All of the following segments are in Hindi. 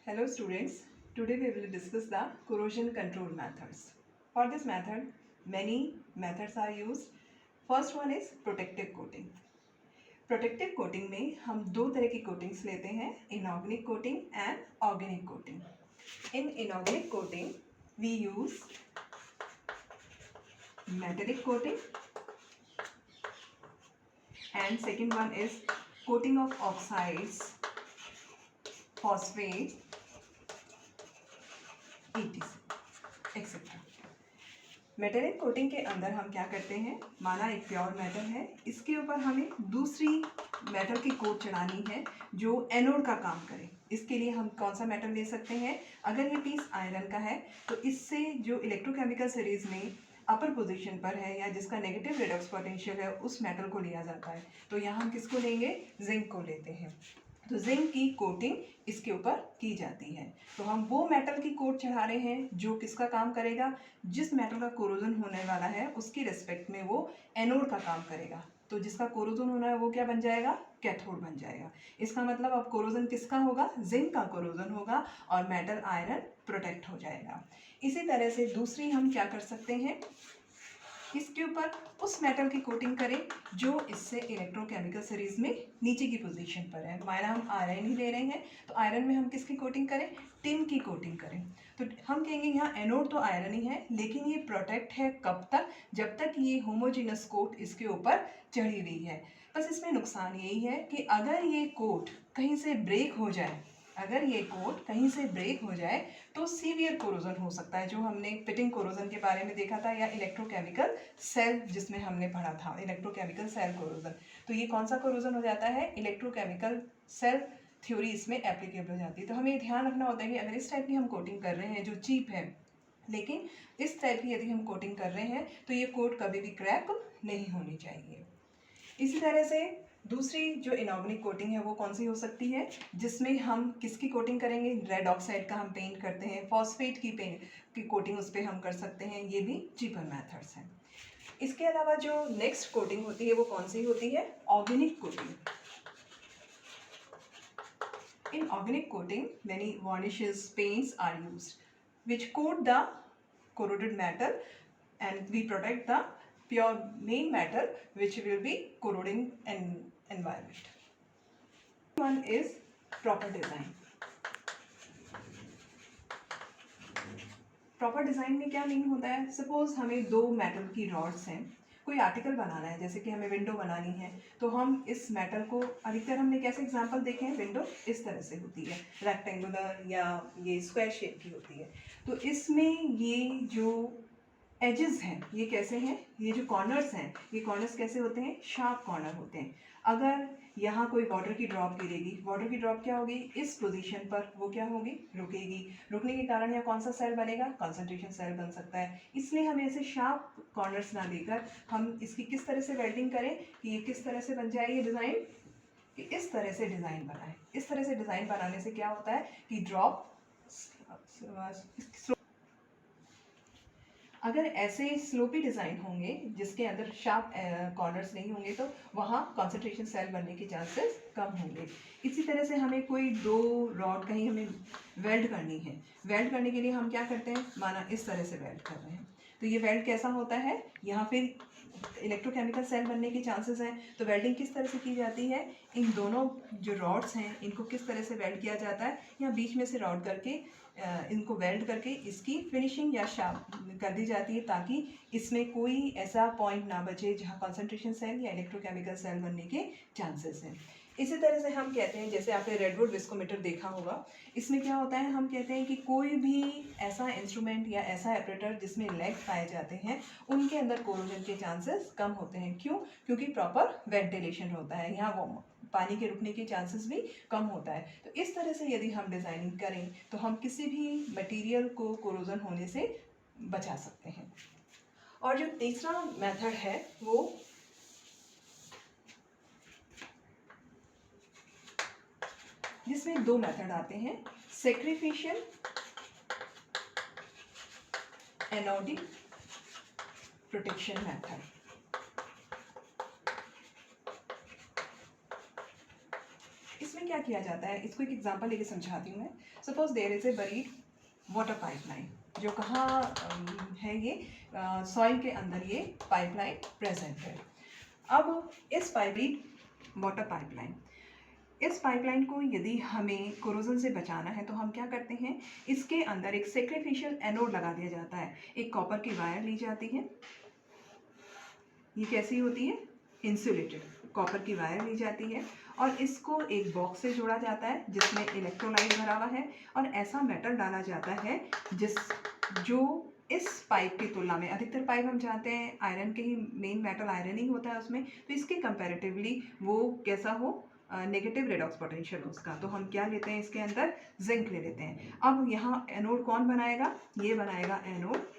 Hello students, today we will discuss the corrosion control methods. For this method, many methods are used. First one is protective coating. Protective coating में हम दो तरह की coatings लेते हैं, inorganic coating and organic coating. In inorganic coating, we use metallic coating and second one is coating of oxides, phosphate, etc. Etcetera. Metallic coating के अंदर हम क्या करते हैं, माना एक प्योर मेटल है, इसके ऊपर हमें दूसरी मेटल की कोट चढ़ानी है जो एनोड का काम करे. इसके लिए हम कौन सा मेटल ले सकते हैं? अगर ये पीस आयरन का है तो इससे जो इलेक्ट्रोकेमिकल सीरीज में अपर पोजीशन पर है या जिसका नेगेटिव रेडॉक्स पोटेंशियल है उस मेटल को लिया जाता है. तो यहाँ हम किसको लेंगे? जिंक को लेते हैं. तो जिंक की कोटिंग इसके ऊपर की जाती है. तो हम वो मेटल की कोट चढ़ा रहे हैं जो किसका काम करेगा? जिस मेटल का कोरोजन होने वाला है उसकी रिस्पेक्ट में वो एनोड का काम करेगा. तो जिसका कोरोजन होना है वो क्या बन जाएगा? कैथोड बन जाएगा. इसका मतलब अब कोरोजन किसका होगा? जिंक का कोरोजन होगा और मेटल आयरन प्रोटेक्ट हो जाएगा. इसी तरह से दूसरी हम क्या कर सकते हैं, इसके ऊपर उस मेटल की कोटिंग करें जो इससे इलेक्ट्रोकेमिकल सीरीज में नीचे की पोजीशन पर है. माना हम आयरन ही ले रहे हैं तो आयरन में हम किसकी कोटिंग करें? टिन की कोटिंग करें. तो हम कहेंगे यहाँ एनोड तो आयरन ही है लेकिन ये प्रोटेक्ट है कब तक? जब तक ये होमोजीनस कोट इसके ऊपर चढ़ी हुई है. बस इसमें नुकसान यही है कि अगर ये कोट कहीं से ब्रेक हो जाए, अगर ये कोट कहीं से ब्रेक हो जाए तो सीवियर कोरोजन हो सकता है, जो हमने पिटिंग कोरोजन के बारे में देखा था या इलेक्ट्रोकेमिकल सेल जिसमें हमने पढ़ा था इलेक्ट्रोकेमिकल सेल कोरोजन. तो ये कौन सा कोरोजन हो जाता है? इलेक्ट्रोकेमिकल सेल थ्योरी इसमें एप्लीकेबल हो जाती है. तो हमें ध्यान रखना होता है कि अगर इस टाइप की हम कोटिंग कर रहे हैं जो चीप है, लेकिन इस टाइप की यदि हम कोटिंग कर रहे हैं तो ये कोट कभी भी क्रैक नहीं होनी चाहिए. इसी तरह से दूसरी जो इनऑर्गेनिक कोटिंग है वो कौन सी हो सकती है? जिसमें हम किसकी कोटिंग करेंगे? रेड ऑक्साइड का हम पेंट करते हैं, फॉस्फेट की कोटिंग उस पर हम कर सकते हैं. ये भी चीपर मेथड्स हैं. इसके अलावा जो नेक्स्ट कोटिंग होती है वो कौन सी होती है? Organic coating. In organic coating, many varnishes, paints are used, which coat the corroded metal and we protect the pure main metal which will be corroding an environment. One is proper design. Proper design में क्या मीन होता है? सपोज हमें दो मेटल की रॉड्स हैं, कोई आर्टिकल बनाना है, जैसे कि हमें विंडो बनानी है, तो हम इस मेटल को अधिकतर हमने कैसे एग्जांपल देखे हैं, विंडो इस तरह से होती है, रेक्टेंगुलर या ये स्क्वायर शेप की होती है. तो इसमें ये जो एजेस हैं ये कैसे हैं? ये जो कॉर्नर्स हैं ये कॉर्नर्स कैसे होते हैं? शार्प कॉर्नर होते हैं. अगर यहाँ कोई वाटर की ड्रॉप गिरेगी, वाटर की ड्रॉप क्या होगी? इस पोजीशन पर वो क्या होगी? रुकेगी. रुकने के कारण यहाँ कौन सा सेल बनेगा? कंसंट्रेशन सेल बन सकता है. इसलिए हमें ऐसे शार्प कॉर्नर्स ना देकर हम इसकी किस तरह से वेल्डिंग करें कि ये किस तरह से बन जाए ये डिज़ाइन, कि इस तरह से डिज़ाइन बनाएं. इस तरह से डिज़ाइन बनाने से क्या होता है कि ड्रॉप, अगर ऐसे स्लोपी डिज़ाइन होंगे जिसके अंदर शार्प कॉर्नर्स नहीं होंगे तो वहाँ कॉन्सेंट्रेशन सेल बनने के चांसेस कम होंगे. इसी तरह से हमें कोई दो रॉड कहीं हमें वेल्ड करनी है, वेल्ड करने के लिए हम क्या करते हैं, माना इस तरह से वेल्ड कर रहे हैं, तो ये वेल्ड कैसा होता है? यहाँ फिर इलेक्ट्रोकेमिकल सेल बनने के चांसेस हैं. तो वेल्डिंग किस तरह से की जाती है? इन दोनों जो रॉड्स हैं इनको किस तरह से वेल्ड किया जाता है? यहाँ बीच में से रॉड करके इनको वेल्ड करके इसकी फिनिशिंग या शार्प कर दी जाती है ताकि इसमें कोई ऐसा पॉइंट ना बचे जहाँ कॉन्सेंट्रेशन सेल या इलेक्ट्रोकेमिकल सेल बनने के चांसेस हैं. इसी तरह से हम कहते हैं, जैसे आपने रेडवुड विस्कोमीटर देखा होगा, इसमें क्या होता है, हम कहते हैं कि कोई भी ऐसा इंस्ट्रूमेंट या ऐसा ऑपरेटर जिसमें लेग पाए जाते हैं उनके अंदर कोरोजन के चांसेस कम होते हैं. क्यों? क्योंकि प्रॉपर वेंटिलेशन होता है, यहाँ वो पानी के रुकने के चांसेस भी कम होता है. तो इस तरह से यदि हम डिज़ाइनिंग करें तो हम किसी भी मटेरियल को कोरोजन होने से बचा सकते हैं. और जो तीसरा मेथड है वो जिसमें दो मेथड आते हैं, सैक्रिफिशियल एनोडिक प्रोटेक्शन मेथड. इस इसमें क्या किया जाता है, इसको एक एग्जांपल लेके समझाती हूँ मैं। Suppose there is a buried water pipeline, जो कहाँ है, ये सॉइल के अंदर ये पाइपलाइन प्रेजेंट है। अब इस वाटर पाइपलाइन, इस पाइपलाइन को यदि हमें कोरोजन से बचाना है तो हम क्या करते हैं, इसके अंदर एक सैक्रिफिशियल एनोड लगा दिया जाता है। एक कॉपर की वायर ली जाती है, ये कैसी होती है, इंसुलेटेड कॉपर की वायर ली जाती है, और इसको एक बॉक्स से जोड़ा जाता है जिसमें इलेक्ट्रोलाइट भरा हुआ है, और ऐसा मेटल डाला जाता है जो इस पाइप की तुलना में, अधिकतर पाइप हम जानते हैं आयरन के ही, मेन मेटल आयरन ही होता है उसमें, तो इसके कंपैरेटिवली वो कैसा हो, नेगेटिव रेडॉक्स पोटेंशियल उसका। तो हम क्या लेते हैं, इसके अंदर जिंक ले लेते हैं। अब यहाँ एनोड कौन बनाएगा, ये बनाएगा एनोड,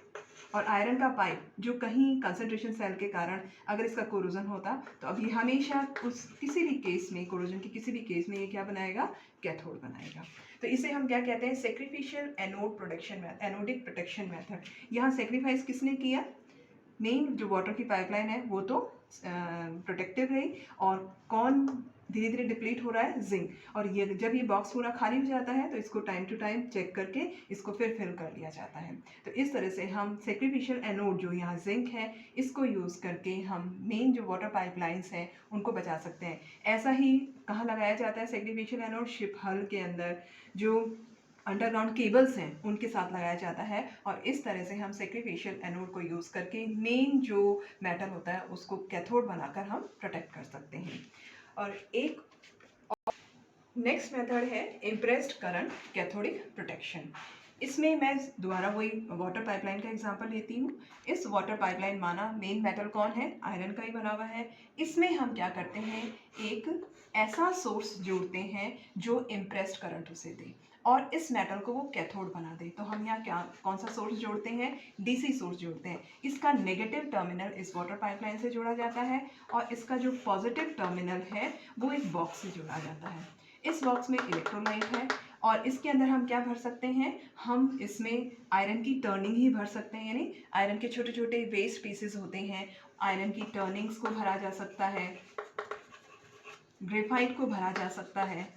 और आयरन का पाइप जो कहीं कंसंट्रेशन सेल के कारण अगर इसका कोरोजन होता तो अभी हमेशा उस किसी भी केस में, कोरोजन की किसी भी केस में ये क्या बनाएगा, कैथोड बनाएगा। तो इसे हम क्या कहते हैं, sacrificial anode protection, anodic protection method. यहाँ सेक्रीफाइस किसने किया, मेन जो वाटर की पाइपलाइन है वो तो प्रोटेक्टिव रही, और कौन धीरे धीरे डिप्लीट हो रहा है, जिंक। और ये जब ये बॉक्स पूरा खाली हो जाता है तो इसको टाइम टू टाइम चेक करके इसको फिर फिल कर लिया जाता है। तो इस तरह से हम सैक्रिफिशियल एनोड, जो यहाँ जिंक है, इसको यूज़ करके हम मेन जो वाटर पाइपलाइंस हैं उनको बचा सकते हैं। ऐसा ही कहाँ लगाया जाता है सैक्रिफिशियल एनोड, शिप हल के अंदर जो अंडरग्राउंड केबल्स हैं उनके साथ लगाया जाता है, और इस तरह से हम सैक्रिफिशियल एनोड को यूज़ करके मेन जो मेटल होता है उसको कैथोड बनाकर हम प्रोटेक्ट कर सकते हैं। और एक नेक्स्ट मेथड है इम्प्रेस्ड करंट कैथोडिक प्रोटेक्शन। इसमें मैं दोबारा वही वाटर पाइपलाइन का एग्जांपल लेती हूँ। इस वाटर पाइपलाइन, माना मेन मेटल कौन है, आयरन का ही बना हुआ है। इसमें हम क्या करते हैं, एक ऐसा सोर्स जोड़ते हैं जो इम्प्रेस्ड करंट उसे दे और इस मेटल को वो कैथोड बना दे। तो हम यहाँ क्या, कौन सा सोर्स जोड़ते हैं, डीसी सोर्स जोड़ते हैं। इसका नेगेटिव टर्मिनल इस वाटर पाइपलाइन से जोड़ा जाता है, और इसका जो पॉजिटिव टर्मिनल है वो एक बॉक्स से जोड़ा जाता है। इस बॉक्स में इलेक्ट्रोलाइट है, और इसके अंदर हम क्या भर सकते हैं, हम इसमें आयरन की टर्निंग ही भर सकते हैं, यानी आयरन के छोटे छोटे वेस्ट पीसेस होते हैं, आयरन की टर्निंग्स को भरा जा सकता है, ग्रेफाइट को भरा जा सकता है,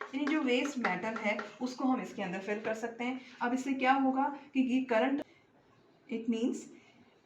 यानी जो वेस्ट मेटल है उसको हम इसके अंदर फिल कर सकते हैं। अब इससे क्या होगा कि ये करंट, इट मीन्स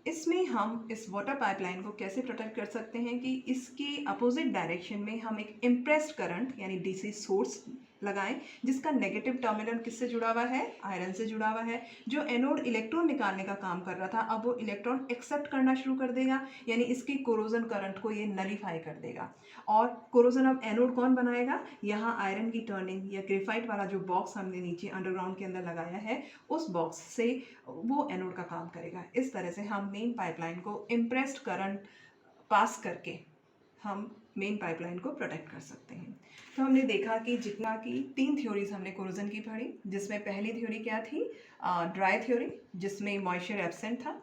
इसमें हम इस वाटर पाइपलाइन को कैसे प्रोटेक्ट कर सकते हैं कि इसके अपोजिट डायरेक्शन में हम एक इम्प्रेस्ड करंट यानी डीसी सोर्स लगाएं, जिसका नेगेटिव टर्मिनल किससे जुड़ा हुआ है, आयरन से जुड़ा हुआ है। जो एनोड इलेक्ट्रॉन निकालने का काम कर रहा था, अब वो इलेक्ट्रॉन एक्सेप्ट करना शुरू कर देगा, यानी इसकी कोरोजन करंट को ये नलीफाई कर देगा। और कोरोजन अब एनोड कौन बनाएगा, यहाँ आयरन की टर्निंग या ग्रेफाइट वाला जो बॉक्स हमने नीचे अंडरग्राउंड के अंदर लगाया है, उस बॉक्स से वो एनोड का काम करेगा। इस तरह से हम मेन पाइपलाइन को इम्प्रेस्ड करंट पास करके हम मेन पाइपलाइन को प्रोटेक्ट कर सकते हैं। तो हमने देखा कि जितना कि 3 थ्योरीज हमने कोरोजन की पढ़ी, जिसमें पहली थ्योरी क्या थी, ड्राई थ्योरी, जिसमें मॉइस्चर एब्सेंट था।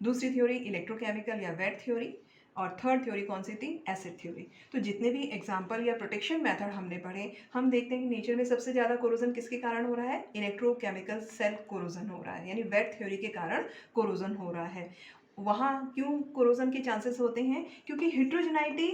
दूसरी थ्योरी इलेक्ट्रोकेमिकल या वेट थ्योरी, और थर्ड थ्योरी कौन सी थी, एसिड थ्योरी। तो जितने भी एग्जाम्पल या प्रोटेक्शन मेथड हमने पढ़े, हम देखते हैं कि नेचर में सबसे ज़्यादा कोरोजन किसके कारण हो रहा है, इलेक्ट्रोकेमिकल सेल कोरोजन हो रहा है, यानी वेट थ्योरी के कारण कोरोजन हो रहा है। वहाँ क्यों कोरोजन के चांसेस होते हैं, क्योंकि हेट्रोजेनाइटी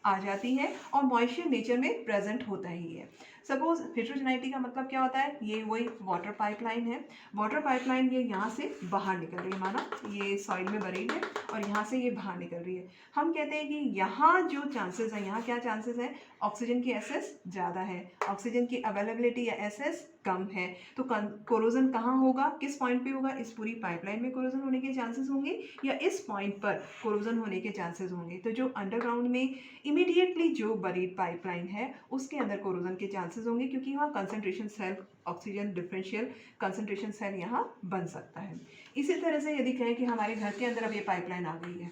आ जाती है और मॉइस्चर नेचर में प्रेजेंट होता ही है। सपोज हेट्रोजेनाइटी का मतलब क्या होता है, ये वही वाटर पाइपलाइन है, वाटर पाइपलाइन ये यहाँ से बाहर निकल रही है, माना ये सॉइल में बरीड है और यहाँ से ये बाहर निकल रही है। हम कहते हैं कि यहाँ जो चांसेस हैं, यहाँ क्या चांसेस हैं, ऑक्सीजन की एसएस ज़्यादा है, ऑक्सीजन की अवेलेबिलिटी या एसएस कम है। तो कोरोजन कहाँ होगा, किस पॉइंट पे होगा, इस पूरी पाइपलाइन में कोरोजन होने के चांसेस होंगे या इस पॉइंट पर कोरोजन होने के चांसेस होंगे। तो जो अंडरग्राउंड में इमीडिएटली जो बरीड पाइपलाइन है उसके अंदर कोरोजन के चांसेस होंगे, क्योंकि वहाँ concentration cell, oxygen differential concentration cell यहाँ बन सकता है। इसी तरह से यदि कहें कि हमारे घर के अंदर अब ये पाइपलाइन आ गई है,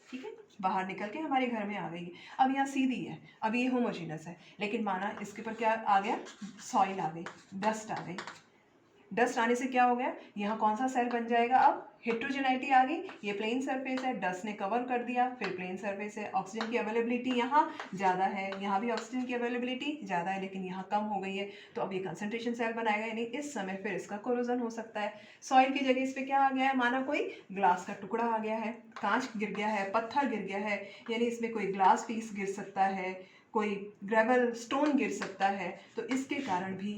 ठीक है, बाहर निकल के हमारे घर में आ गई है, अब यहाँ सीधी है, अब ये होमोजीनस है, लेकिन माना इसके ऊपर क्या आ गया, सॉइल आ गई, डस्ट आ गई। डस्ट आने से क्या हो गया, यहाँ कौन सा सेल बन जाएगा, अब हेट्रोजेनाइटी आ गई। ये प्लेन सरफेस है, डस्ट ने कवर कर दिया, फिर प्लेन सरफेस है, ऑक्सीजन की अवेलेबिलिटी यहाँ ज़्यादा है, यहाँ भी ऑक्सीजन की अवेलेबिलिटी ज़्यादा है, लेकिन यहाँ कम हो गई है, तो अब ये कंसंट्रेशन सेल बनाएगा, यानी इस समय फिर इसका कोरोजन हो सकता है। सॉइल की जगह इस पर क्या आ गया है, माना कोई ग्लास का टुकड़ा आ गया है, कांच गिर गया है, पत्थर गिर गया है, यानी इसमें कोई ग्लास पीस गिर सकता है, कोई ग्रेवल स्टोन गिर सकता है, तो इसके कारण भी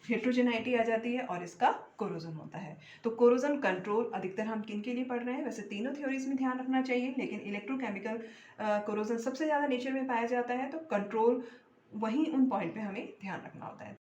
हेट्रोजेनाइटी आ जाती है और इसका कोरोजन होता है। तो कोरोजन कंट्रोल अधिकतर हम किन के लिए पढ़ रहे हैं? वैसे तीनों थ्योरीज में ध्यान रखना चाहिए, लेकिन इलेक्ट्रोकेमिकल कोरोजन सबसे ज़्यादा नेचर में पाया जाता है, तो कंट्रोल वहीं उन पॉइंट पे हमें ध्यान रखना होता है।